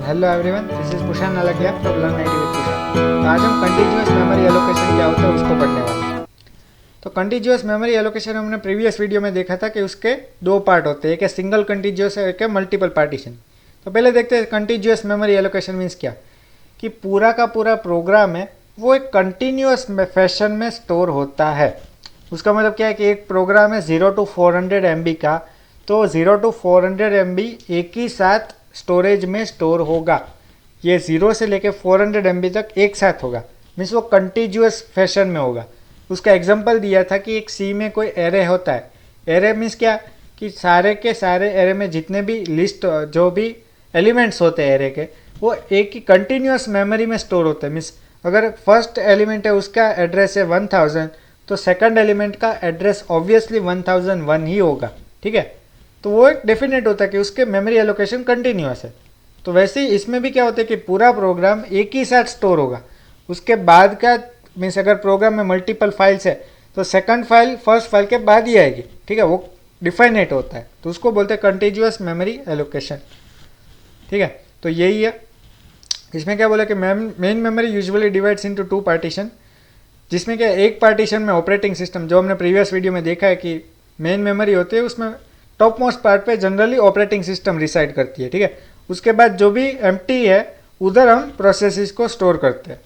Hello everyone, this is पुषान अलगिया from learn IT with पुषान। तो आज हम कंटीन्यूअस मेमोरी एलोकेशन क्या होता है उसको पढ़ने वाले हैं। तो कंटीन्यूअस मेमोरी एलोकेशन हमने प्रीवियस वीडियो में देखा था कि उसके दो पार्ट होते हैं, एक है सिंगल कंटीन्यूअस है, एक है मल्टीपल पार्टीशन। तो पहले देखते हैं कंटीन्यूअस मेमोरी एलोकेशन मीन्स क्या, कि पूरा का पूरा प्रोग्राम है वो एक कंटिन्यूअस फैशन में स्टोर होता है। उसका मतलब क्या है कि एक प्रोग्राम है 0 to 400 MB का, तो 0 to 400 MB एक ही साथ स्टोरेज में स्टोर होगा। ये 0 से लेके 400 MB तक एक साथ होगा, मीन्स वो कंटिन्यूअस फैशन में होगा। उसका एग्जांपल दिया था कि एक सी में कोई एरे होता है। एरे मीन्स क्या, कि सारे के सारे एरे में जितने भी लिस्ट जो भी एलिमेंट्स होते हैं एरे के, वो एक ही कंटिन्यूअस मेमोरी में स्टोर होते हैं। मीन्स अगर फर्स्ट एलिमेंट है उसका एड्रेस है 1000, तो सेकंड एलिमेंट का एड्रेस ऑब्वियसली 1001 ही होगा। ठीक है, तो वो एक डेफिनेट होता है कि उसके मेमोरी एलोकेशन कंटिन्यूअस है। तो वैसे ही इसमें भी क्या होता है कि पूरा प्रोग्राम एक ही साथ स्टोर होगा। उसके बाद का मीन्स अगर प्रोग्राम में मल्टीपल फाइल्स है तो सेकंड फाइल फर्स्ट फाइल के बाद ही आएगी। ठीक है, वो डिफाइनेट होता है, तो उसको बोलते हैं कंटिन्यूअस मेमोरी एलोकेशन। ठीक है, तो यही है। इसमें क्या बोला कि main memory usually divides into 2 partition, जिसमें क्या एक पार्टीशन में ऑपरेटिंग सिस्टम, जो हमने प्रीवियस वीडियो में देखा है कि मेन मेमोरी होती है उसमें टॉप मोस्ट पार्ट पे जनरली ऑपरेटिंग सिस्टम रिसाइड करती है। ठीक है, उसके बाद जो भी एम्प्टी है उधर हम प्रोसेसेस को स्टोर करते हैं।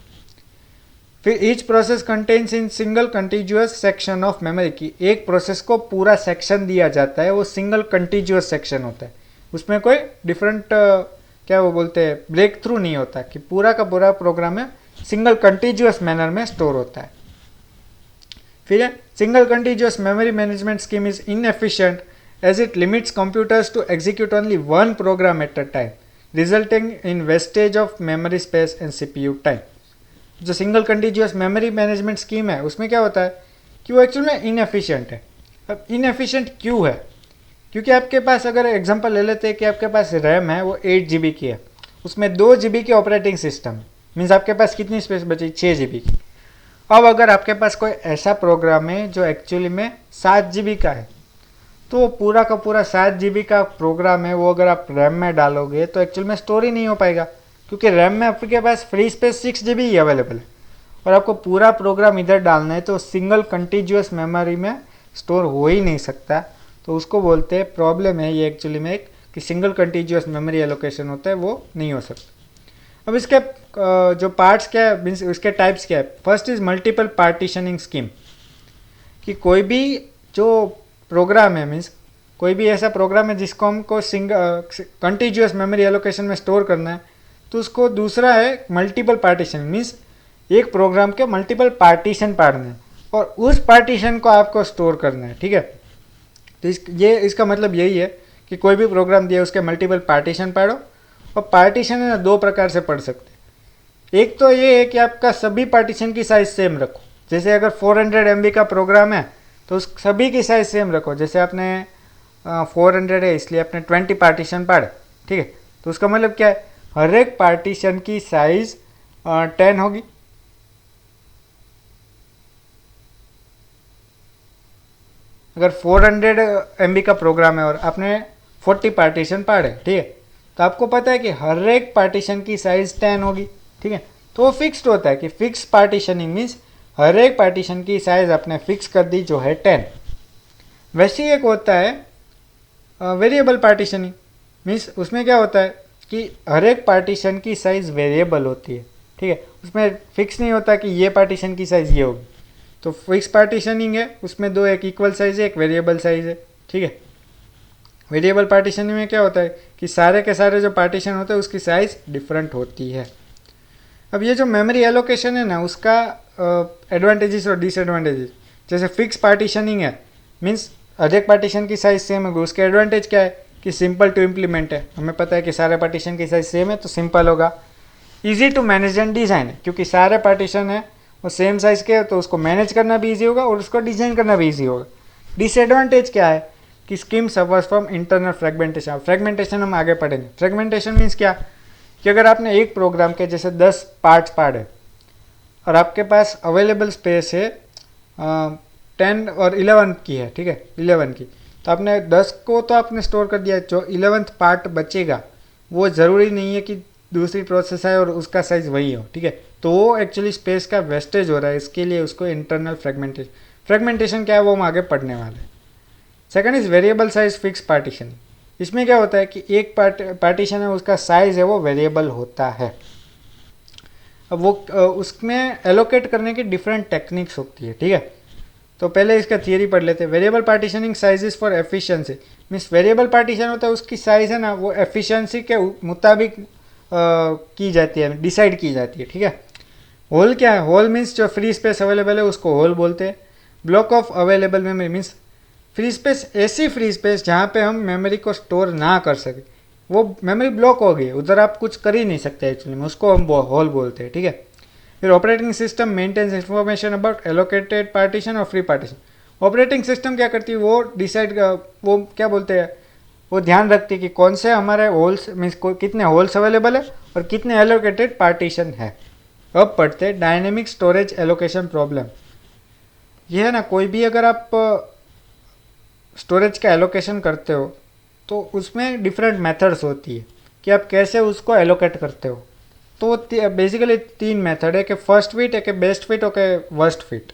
फिर each process contains in single continuous section of memory, की एक प्रोसेस को पूरा सेक्शन दिया जाता है, वो सिंगल कंटिन्यूअस सेक्शन होता है। उसमें कोई डिफरेंट क्या वो बोलते हैं ब्रेक थ्रू नहीं होता, कि पूरा का पूरा प्रोग्राम है सिंगल कंटिन्यूअस मैनर में स्टोर होता है। फिर है single continuous memory management scheme is inefficient as it limits computers to execute only one program at a time, resulting in wastage of memory space and CPU time. जो single continuous memory management scheme है उसमें क्या होता है कि वो actual में inefficient है। अब इनएफिशिएंट क्यों है, क्योंकि आपके पास अगर एग्जांपल ले लेते हैं कि आपके पास रैम है वो 8 GB की है, उसमें 2 GB की ऑपरेटिंग सिस्टम, मीन्स आपके पास कितनी स्पेस बची, 6 GB की। अब अगर आपके पास कोई ऐसा प्रोग्राम है जो एक्चुअली में 7 GB का है, तो पूरा का पूरा 7 GB का प्रोग्राम है वो अगर आप रैम में डालोगे तो एक्चुअल में स्टोर ही नहीं हो पाएगा, क्योंकि रैम में आपके पास फ्री स्पेस 6 GB ही अवेलेबल है और आपको पूरा प्रोग्राम इधर डालना है, तो सिंगल कंटिन्यूअस मेमोरी में स्टोर हो ही नहीं सकता। तो उसको बोलते हैं प्रॉब्लम है ये एक्चुअली में एक, कि सिंगल कंटिन्यूअस मेमोरी एलोकेशन होता है वो नहीं हो सकता। अब इसके जो पार्ट्स क्या है, मीन्स इसके टाइप्स क्या है। First is multiple partitioning scheme, कि कोई भी जो प्रोग्राम है, मीन्स कोई भी ऐसा प्रोग्राम है जिसको हमको कंटिन्यूअस मेमोरी एलोकेशन में स्टोर करना है, तो उसको दूसरा है मल्टीपल पार्टीशन, मीन्स एक प्रोग्राम के मल्टीपल पार्टीशन पाड़ना है और उस पार्टीशन को आपको स्टोर करना है। ठीक है, तो इसका मतलब यही है कि कोई भी प्रोग्राम दिया उसके मल्टीपल पार्टीशन पाड़ो। और पार्टीशन है ना 2 प्रकार से पढ़ सकते हैं। एक तो ये है कि आपका सभी पार्टीशन की साइज सेम रखो, जैसे अगर 400 MB का प्रोग्राम है तो उस सभी की साइज सेम रखो। जैसे आपने 400 है इसलिए आपने 20 पार्टीशन पाड़े। ठीक है, तो उसका मतलब क्या है, हर एक पार्टीशन की साइज 10 होगी। अगर 400 MB का प्रोग्राम है और आपने 40 पार्टीशन पाड़े, ठीक है, तो आपको पता है कि हर एक पार्टीशन की साइज 10 होगी। ठीक है, तो वो फिक्स्ड होता है कि फिक्स पार्टीशनिंग मीन्स हर एक पार्टीशन की साइज आपने फिक्स कर दी जो है 10। वैसे ही एक होता है वेरिएबल पार्टीशनिंग, मीन्स उसमें क्या होता है कि हर एक पार्टीशन की साइज वेरिएबल होती है। ठीक है, उसमें फिक्स नहीं होता कि ये पार्टीशन की साइज ये होगी। तो फिक्स पार्टीशनिंग है उसमें 2, एक इक्वल साइज है एक वेरिएबल साइज है। ठीक है, वेरिएबल पार्टीशनिंग में क्या होता है कि सारे के सारे जो पार्टीशन होते हैं उसकी साइज डिफरेंट होती है। अब ये जो मेमोरी एलोकेशन है ना उसका एडवांटेजेस और डिसएडवांटेजेस, जैसे फिक्स पार्टीशनिंग है मीन्स हर एक पार्टीशन की साइज सेम होगी। उसके एडवांटेज क्या है कि सिंपल टू इम्प्लीमेंट है, हमें पता है कि सारे पार्टीशन की साइज सेम है तो सिंपल होगा। Easy to manage and design है, क्योंकि सारे पार्टीशन है वो सेम साइज के है तो उसको मैनेज करना भी ईजी होगा और उसको डिज़ाइन करना भी ईजी होगा। डिसएडवांटेज क्या है कि scheme suffers from internal fragmentation. Fragmentation हम आगे पढ़ेंगे। फ्रेगमेंटेशन मीन्स क्या, कि अगर आपने एक प्रोग्राम के जैसे 10 पार्ट्स पाड़े और आपके पास अवेलेबल स्पेस है 10 और 11 की है, ठीक है 11 की, तो आपने 10 को तो आपने स्टोर कर दिया, जो 11th पार्ट बचेगा वो ज़रूरी नहीं है कि दूसरी प्रोसेस आए और उसका साइज़ वही हो, ठीक है, तो वो एक्चुअली स्पेस का वेस्टेज हो रहा है। इसके लिए उसको इंटरनल फ्रेगमेंटेशन क्या है वो हम आगे पढ़ने वाले हैं। Second is variable size fix partition. इसमें क्या होता है कि एक पार्टीशन है उसका साइज है वो वेरिएबल होता है। अब वो उसमें एलोकेट करने की डिफरेंट टेक्निक्स होती है, ठीक है। तो पहले इसका थियरी पढ़ लेते हैं। Variable partitioning sizes for efficiency means variable partition होता है उसकी साइज है ना वो एफिशिएंसी के मुताबिक की जाती है, डिसाइड की जाती है, ठीक है। होल क्या है? होल मीन्स जो फ्री स्पेस अवेलेबल है उसको होल बोलते हैं। Block of available memory means free space, ऐसी फ्री स्पेस जहाँ पे हम मेमोरी को स्टोर ना कर सके, वो मेमोरी ब्लॉक हो गई, उधर आप कुछ कर ही नहीं सकते एक्चुअली में, उसको हम होल बोलते हैं, ठीक है। फिर operating system maintains information about allocated partition और फ्री पार्टीशन। ऑपरेटिंग सिस्टम क्या करती है वो डिसाइड, वो क्या बोलते हैं, वो ध्यान रखती है कि कौन से हमारे होल्स मीन्स कितने होल्स अवेलेबल है और कितने एलोकेटेड पार्टीशन है। अब पढ़ते हैं डायनेमिक स्टोरेज एलोकेशन प्रॉब्लम। ये है ना, कोई भी अगर आप स्टोरेज का एलोकेशन करते हो तो उसमें डिफरेंट मेथड्स होती है कि आप कैसे उसको एलोकेट करते हो। तो बेसिकली 3 मेथड है कि फर्स्ट फिट, एक बेस्ट फिट और के वर्स्ट फिट,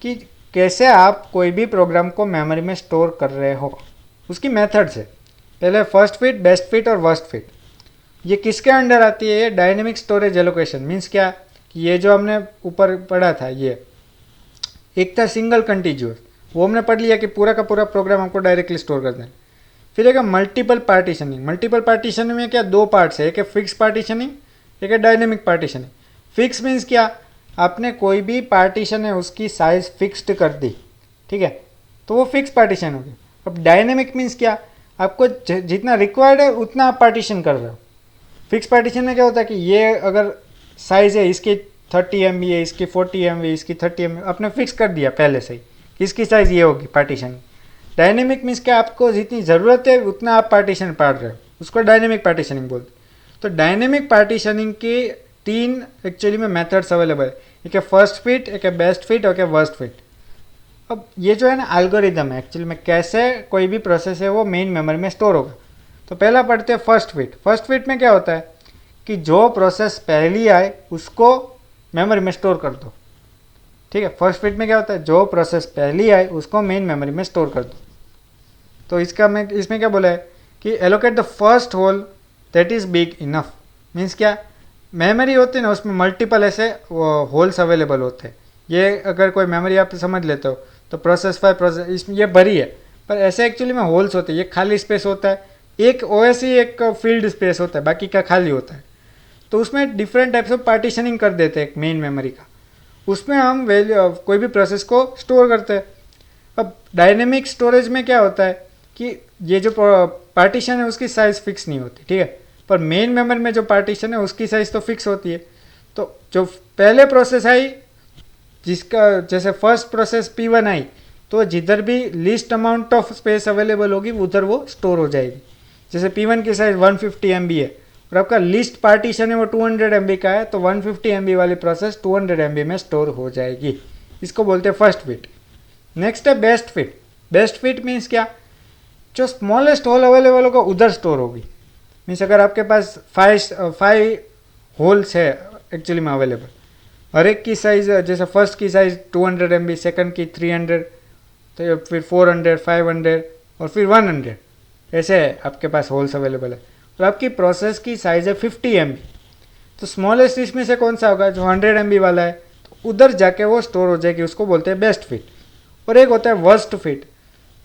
कि कैसे आप कोई भी प्रोग्राम को मेमोरी में स्टोर कर रहे हो, उसकी मेथड्स है। पहले फर्स्ट फिट, बेस्ट फिट और वर्स्ट फिट। ये किसके अंडर आती है? ये डायनेमिक स्टोरेज एलोकेशन मीन्स क्या कि ये जो हमने ऊपर पढ़ा था, ये एक था सिंगल कंटिन्यूअस, वो हमने पढ़ लिया कि पूरा का पूरा प्रोग्राम हमको डायरेक्टली स्टोर करना है। फिर एक मल्टीपल पार्टीशनिंग। मल्टीपल पार्टीशनिंग में क्या 2 पार्ट्स है, एक है फिक्स पार्टीशनिंग, एक है डायनेमिक पार्टीशनिंग। फिक्स मीन्स क्या, आपने कोई भी पार्टीशन है उसकी साइज फिक्स्ड कर दी, ठीक है, तो वो फिक्स पार्टीशन हो गया। अब डायनेमिक मीन्स क्या, आपको जितना रिक्वायर्ड है उतना आप पार्टीशन कर रहे हो। फिक्स पार्टीशन में क्या होता है कि ये अगर साइज़ है इसकी 30 MB है, इसकी 40 MB, इसकी 30 MB, आपने फिक्स कर दिया पहले से ही इसकी साइज़ ये होगी पार्टीशन। डायनेमिक मीन्स क्या, आपको जितनी ज़रूरत है उतना आप पार्टीशन पाड़ रहे हो, उसको डायनेमिक पार्टीशनिंग बोलते हैं। तो डायनेमिक पार्टीशनिंग के 3 एक्चुअली में मेथड्स अवेलेबल है, एक है फर्स्ट फिट, एक है बेस्ट फिट और एक है वर्स्ट फिट। अब ये जो है ना एल्गोरिदम है एक्चुअली में, कैसे कोई भी प्रोसेस है वो मेन मेमोरी में स्टोर होगा। तो पहला पढ़ते हैं फर्स्ट फिट। फर्स्ट फिट में क्या होता है कि जो प्रोसेस पहली आए उसको मेमोरी में स्टोर कर दो, ठीक है। फर्स्ट फिट में क्या होता है, जो प्रोसेस पहली आए उसको मेन मेमोरी में स्टोर कर दो। तो इसमें क्या बोला है कि allocate the first hole that is big enough. Means क्या, मेमोरी होती है ना उसमें मल्टीपल ऐसे होल्स अवेलेबल होते हैं। ये अगर कोई मेमोरी आप समझ लेते हो तो प्रोसेस 5 प्रोसेस इसमें ये भरी है, पर ऐसे एक्चुअली में होल्स होते हैं। ये खाली स्पेस होता है, एक ओएस ही एक फील्ड स्पेस होता है, बाकी का खाली होता है। तो उसमें डिफरेंट टाइप्स ऑफ पार्टीशनिंग कर देते हैं एक मेन मेमोरी का, उसमें हम कोई भी प्रोसेस को स्टोर करते हैं। अब डायनेमिक स्टोरेज में क्या होता है कि ये जो पार्टीशन है उसकी साइज़ फिक्स नहीं होती, ठीक है, पर मेन मेमोरी में जो पार्टीशन है उसकी साइज़ तो फिक्स होती है। तो जो पहले प्रोसेस आई, जिसका जैसे फर्स्ट प्रोसेस P1 आई, तो जिधर भी list amount of space available होगी उधर वो स्टोर हो जाएगी। जैसे P1 की साइज़ 150 MB है और आपका लिस्ट पार्टीशन है वो 200 MB का है, तो 150 MB वाली प्रोसेस 200 MB में स्टोर हो जाएगी। इसको बोलते हैं फर्स्ट फिट। नेक्स्ट है best fit. Best fit means क्या, जो स्मॉलेस्ट होल अवेलेबल होगा उधर स्टोर होगी। मीन्स अगर आपके पास 5 होल्स है एक्चुअली में अवेलेबल, हर एक की साइज़, जैसे फर्स्ट की साइज़ 200 MB, सेकंड की 300, तो फिर 400, 500 और फिर 100, ऐसे आपके पास होल्स अवेलेबल है। और आपकी प्रोसेस की साइज़ है 50 MB, तो स्मॉलेस्ट इसमें से कौन सा होगा, जो 100 MB वाला है, तो उधर जाके वो स्टोर हो जाएगी, उसको बोलते हैं बेस्ट फिट। और एक होता है वर्स्ट फिट,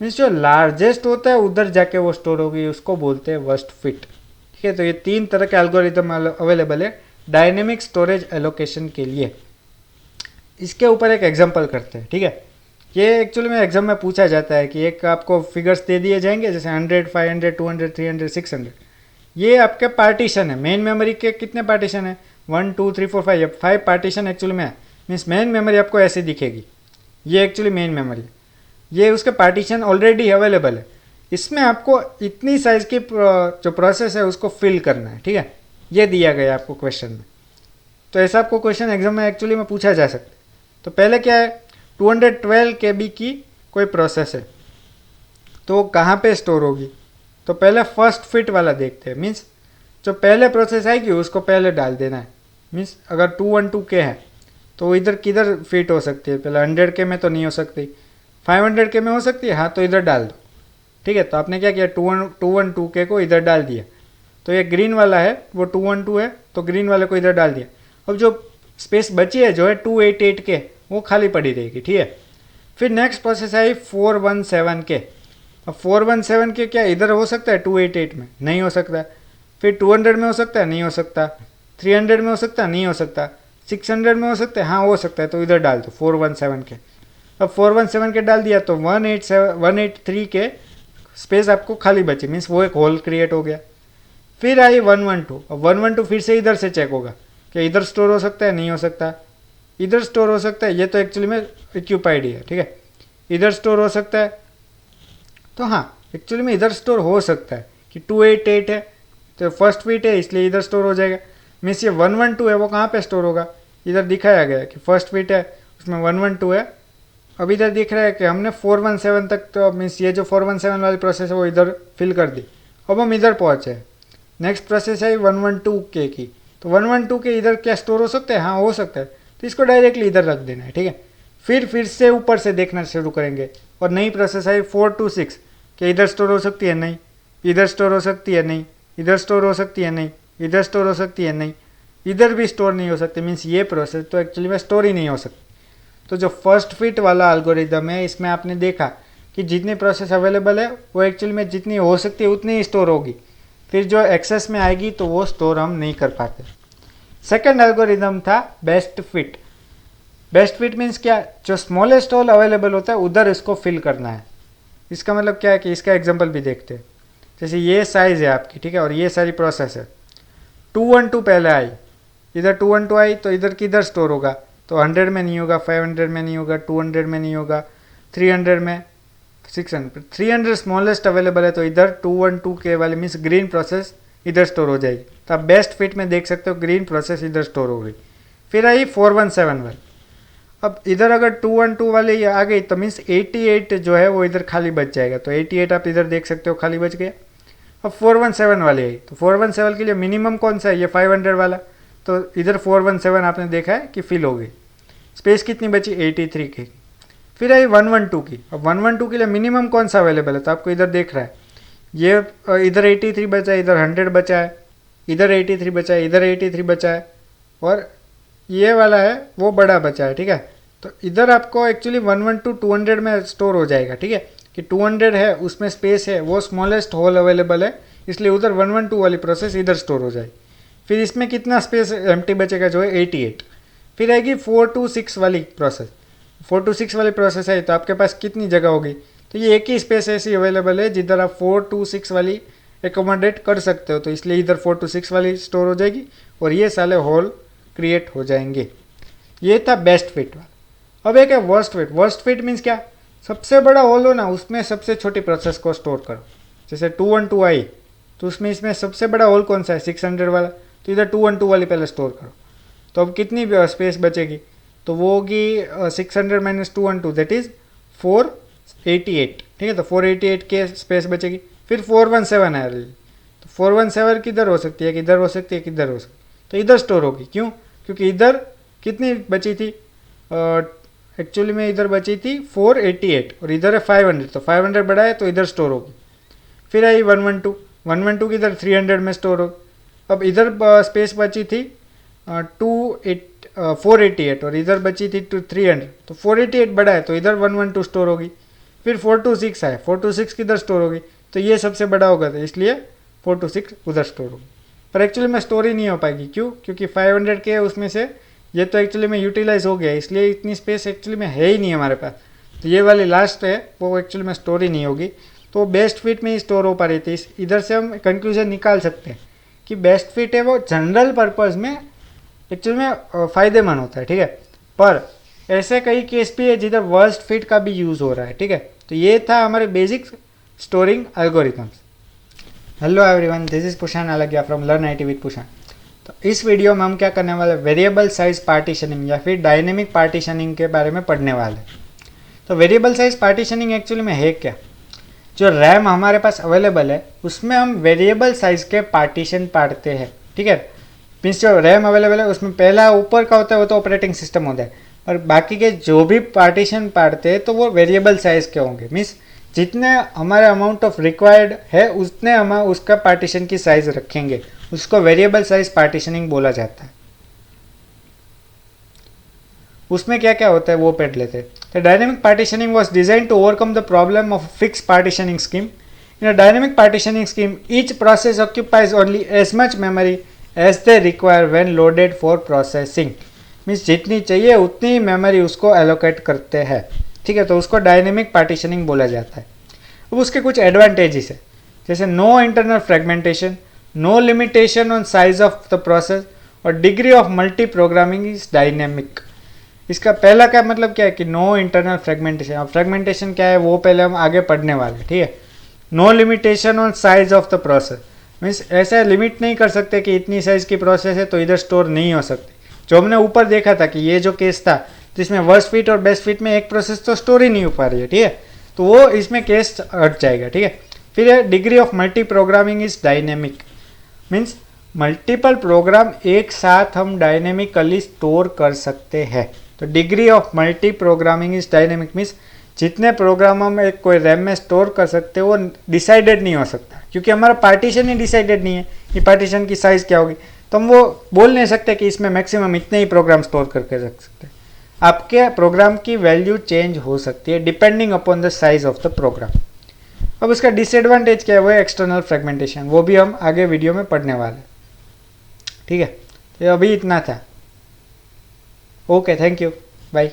मीन्स जो लार्जेस्ट होता है उधर जाके वो स्टोर होगी, उसको बोलते हैं वर्स्ट फिट, ठीक है। तो ये 3 तरह के एल्गोरिदम अवेलेबल है डायनेमिक स्टोरेज एलोकेशन के लिए। इसके ऊपर एक एग्जांपल करते हैं, ठीक है। ये एक्चुअली में एग्जाम में पूछा जाता है कि एक आपको फिगर्स दे दिए जाएंगे, जैसे 100, 500, 200, 300, 600। ये आपके पार्टीशन है, मेन मेमोरी के कितने पार्टीशन है, 1 2 3 4 5, 5 पार्टीशन एक्चुअली में है। मीन्स मेन मेमोरी आपको ऐसे दिखेगी, ये एक्चुअली मेन मेमोरी, ये उसके पार्टीशन ऑलरेडी अवेलेबल है। इसमें आपको इतनी साइज़ की जो प्रोसेस है उसको फिल करना है, ठीक है। ये दिया गया आपको क्वेश्चन में, तो ऐसा आपको क्वेश्चन एग्जाम में एक्चुअली में पूछा जा सकता है। तो पहले क्या है, 212 KB की कोई प्रोसेस है, तो कहाँ पे स्टोर होगी, तो पहले फर्स्ट फिट वाला देखते हैं। मीन्स जो पहले प्रोसेस आएगी उसको पहले डाल देना है। मीन्स अगर 212K है तो इधर किधर फिट हो सकती है, पहले 100K में तो नहीं हो सकती, 500K में हो सकती है, हाँ तो इधर डाल दो। ठीक है, तो आपने क्या किया, 212K को इधर डाल दिया, तो ये ग्रीन वाला है वो 212 है तो ग्रीन वाले को इधर डाल दिया। अब जो स्पेस बची है जो है 288K वो खाली पड़ी रहेगी। ठीक है, फिर नेक्स्ट प्रोसेस आई 417K। अब 417K क्या इधर हो सकता है 288 में? नहीं हो सकता। फिर 200 में हो सकता है? नहीं हो सकता। 300 में हो सकता है? नहीं हो सकता। 600 में हो सकता है? हाँ हो सकता है, तो इधर डाल दो 417K। अब 417K डाल दिया तो 183K स्पेस आपको खाली बची, मीन्स वो एक होल क्रिएट हो गया। फिर आई 112। अब 112 फिर से इधर से चेक होगा कि इधर स्टोर हो सकता है? नहीं हो सकता। इधर स्टोर हो सकता है? ये तो एक्चुअली में एक्यूपाइड ही है। ठीक है, इधर स्टोर हो सकता है? तो हाँ एक्चुअली में इधर स्टोर हो सकता है कि 288 है तो फर्स्ट फिट है इसलिए इधर स्टोर हो जाएगा। मीन्स ये 112 है वो कहाँ पे स्टोर होगा? इधर दिखाया गया है कि फर्स्ट फिट है उसमें 112 है। अब इधर दिख रहा है कि हमने 417 तक, तो मीन्स ये जो 417 वाली प्रोसेस है वो इधर फिल कर दी। अब हम इधर पहुँचे। नेक्स्ट प्रोसेस है 112K की, तो 112K इधर क्या स्टोर हो सकता है? हाँ हो सकता है, तो इसको डायरेक्टली इधर रख देना है। ठीक है, फिर से ऊपर से देखना शुरू करेंगे और नई प्रोसेस आई 426 कि इधर स्टोर हो सकती है? नहीं। इधर स्टोर हो सकती है? नहीं। इधर स्टोर हो सकती है? नहीं। इधर स्टोर हो सकती है? नहीं। इधर भी स्टोर नहीं हो सकती, मीन्स ये प्रोसेस तो एक्चुअली में स्टोर ही नहीं हो सकती। तो जो फर्स्ट फिट वाला एल्गोरिदम है इसमें आपने देखा कि जितनी प्रोसेस अवेलेबल है वो एक्चुअली में जितनी हो सकती है उतनी ही स्टोर होगी, फिर जो एक्सेस में आएगी तो वो स्टोर हम नहीं कर पाते। सेकंड एल्गोरिदम था best fit. Best fit means क्या, जो स्मॉलेस्ट होल अवेलेबल होता है उधर इसको फिल करना है। इसका मतलब क्या है कि इसका एग्जांपल भी देखते हैं। जैसे ये साइज़ है आपकी, ठीक है, और ये सारी प्रोसेस है। 212 पहले आई, इधर 212 आई तो इधर किधर स्टोर होगा? तो 100 में नहीं होगा, 500 में नहीं होगा, 200 में नहीं होगा, 300 में, 600, 300 स्मॉलेस्ट अवेलेबल है तो इधर 212K वाली मीन्स ग्रीन प्रोसेस इधर स्टोर हो जाएगी। तो आप बेस्ट फिट में देख सकते हो ग्रीन प्रोसेस इधर स्टोर हो गई। फिर आई 417 वाली। अब इधर अगर 212 वाली आ गई तो मीन्स 88 जो है वो इधर खाली बच जाएगा, तो 88 आप इधर देख सकते हो खाली बच गया। अब 417 वाली आई तो 417 के लिए मिनिमम कौन सा है? ये 500 वाला, तो इधर 417 आपने देखा है कि फिल हो गई। स्पेस कितनी बची? 83K। फिर आई 112 की। अब 112 के लिए मिनिमम कौन सा अवेलेबल है? तो आपको इधर देख रहा है ये इधर 83 बचा है, इधर 100 बचा है, इधर 83 बचा है, इधर 83 बचा है, और ये वाला है वो बड़ा बचा है। ठीक है, तो इधर आपको एक्चुअली 112 200 में स्टोर हो जाएगा। ठीक है, कि 200 है उसमें स्पेस है, वो स्मॉलेस्ट होल अवेलेबल है, इसलिए उधर 112 वाली प्रोसेस इधर स्टोर हो जाएगी। फिर इसमें कितना स्पेस एम्प्टी बचेगा? जो है 88। फिर आएगी 426 वाली प्रोसेस। 426 वाली प्रोसेस है तो आपके पास कितनी जगह होगी? तो ये एक ही स्पेस ऐसी अवेलेबल है जिधर आप 426 वाली एकोमोडेट कर सकते हो, तो इसलिए इधर 426 वाली स्टोर हो जाएगी और ये साले होल क्रिएट हो जाएंगे। ये था बेस्ट फिट वाला। अब एक है worst fit. Worst fit means क्या, सबसे बड़ा होल हो ना उसमें सबसे छोटी प्रोसेस को स्टोर करो। जैसे 212 आई तो उसमें इसमें सबसे बड़ा होल कौन सा है? 600 वाला, तो इधर 212 वाली पहले स्टोर करो। तो अब कितनी स्पेस बचेगी? तो वो होगी 600 माइनस 212 दैट इज 488। ठीक है, तो 488 के स्पेस बचेगी। फिर 417 है, तो 417 किधर हो सकती है? किधर हो सकती है? किधर हो सकती है? तो इधर स्टोर होगी। क्यों? क्योंकि इधर कितनी बची थी? एक्चुअली में इधर बची थी 488 और इधर है 500, तो 500 बड़ा है तो इधर स्टोर होगी। फिर आई 112 की इधर 300 में स्टोर होगी। अब इधर स्पेस बची थी 488 और इधर बची थी 300, तो 488 बड़ा है तो इधर 112 स्टोर होगी। फिर 426 है, 426 किधर स्टोर होगी? तो ये सबसे बड़ा होगा, तो इसलिए 426 उधर स्टोर होगी। पर एक्चुअली में स्टोर ही नहीं हो पाएगी। क्यों? क्योंकि 500 के उसमें से ये तो एक्चुअली में यूटिलाइज हो गया, इसलिए इतनी स्पेस एक्चुअली में है ही नहीं हमारे पास। तो ये वाली लास्ट है वो एक्चुअली में स्टोर ही नहीं होगी, तो बेस्ट फिट में ही स्टोर हो पा रही थी। इधर से हम कंक्लूजन निकाल सकते हैं कि बेस्ट फिट है वो जनरल पर्पज़ में एक्चुअली में फ़ायदेमंद होता है। ठीक है, पर ऐसे कई केस भी है जिधर वर्स्ट फिट का भी यूज़ हो रहा है। ठीक है, तो ये था हमारे basic storing algorithms. Hello everyone, this is Pushan Alagiya from learn IT with Pushan. तो इस वीडियो में हम क्या करने वाले, वेरिएबल साइज पार्टीशनिंग या फिर डायनेमिक पार्टीशनिंग के बारे में पढ़ने वाले। तो वेरिएबल साइज पार्टीशनिंग एक्चुअली में है क्या? जो रैम हमारे पास अवेलेबल है उसमें हम वेरिएबल साइज के पार्टीशन पाड़ते हैं, ठीक है। मीन्स जो रैम अवेलेबल है उसमें पहला ऊपर का होता है वो तो ऑपरेटिंग सिस्टम होता है, और बाकी के जो भी पार्टीशन पाड़ते हैं तो वो वेरिएबल साइज के होंगे। मीन्स जितने हमारे अमाउंट ऑफ रिक्वायर्ड है उतने हम उसका पार्टीशन की साइज रखेंगे, उसको वेरिएबल साइज पार्टीशनिंग बोला जाता है। उसमें क्या क्या होता है वो पढ़ लेते हैं। The dynamic partitioning was design to overcome the problem of fix partitioning scheme. In a dynamic partitioning scheme each process occupies only as much memory as they require when loaded for processing. Means जितनी चाहिए उतनी memory उसको allocate करते हैं, ठीक है। तो उसको डायनेमिक पार्टीशनिंग बोला जाता है। अब उसके कुछ एडवांटेजेस है, जैसे no internal fragmentation, no limitation on size of the process, और degree of multi programming is dynamic. इसका पहला क्या मतलब क्या है कि नो इंटरनल फ्रेगमेंटेशन। अब फ्रेगमेंटेशन क्या है वो पहले हम आगे पढ़ने वाले, ठीक है। No limitation on size of the process, means ऐसे लिमिट नहीं कर सकते कि इतनी साइज की प्रोसेस है तो इधर स्टोर नहीं हो सकती। जो हमने ऊपर देखा था कि ये जो केस था जिसमें वर्स्ट फिट और बेस्ट फिट में एक प्रोसेस तो स्टोर ही नहीं हो पा रही है, ठीक है, तो वो इसमें केस हट जाएगा, ठीक है। फिर degree of multi programming is dynamic, means multiple program एक साथ हम डायनेमिकली स्टोर कर सकते हैं। तो degree of multi programming is dynamic means जितने प्रोग्राम हम एक कोई रैम में स्टोर कर सकते हैं वो डिसाइडेड नहीं हो सकता, क्योंकि हमारा पार्टीशन ही डिसाइडेड नहीं है कि पार्टीशन की साइज़ क्या होगी। तो हम वो बोल नहीं सकते कि इसमें मैक्सिमम इतने ही प्रोग्राम स्टोर करके रख सकते हैं। आपके प्रोग्राम की वैल्यू चेंज हो सकती है depending upon the size of the program. अब उसका डिसएडवांटेज क्या है, वो है एक्सटर्नल फ्रेगमेंटेशन, वो भी हम आगे वीडियो में पढ़ने वाले हैं, ठीक है। तो अभी इतना था। Okay, thank you, bye.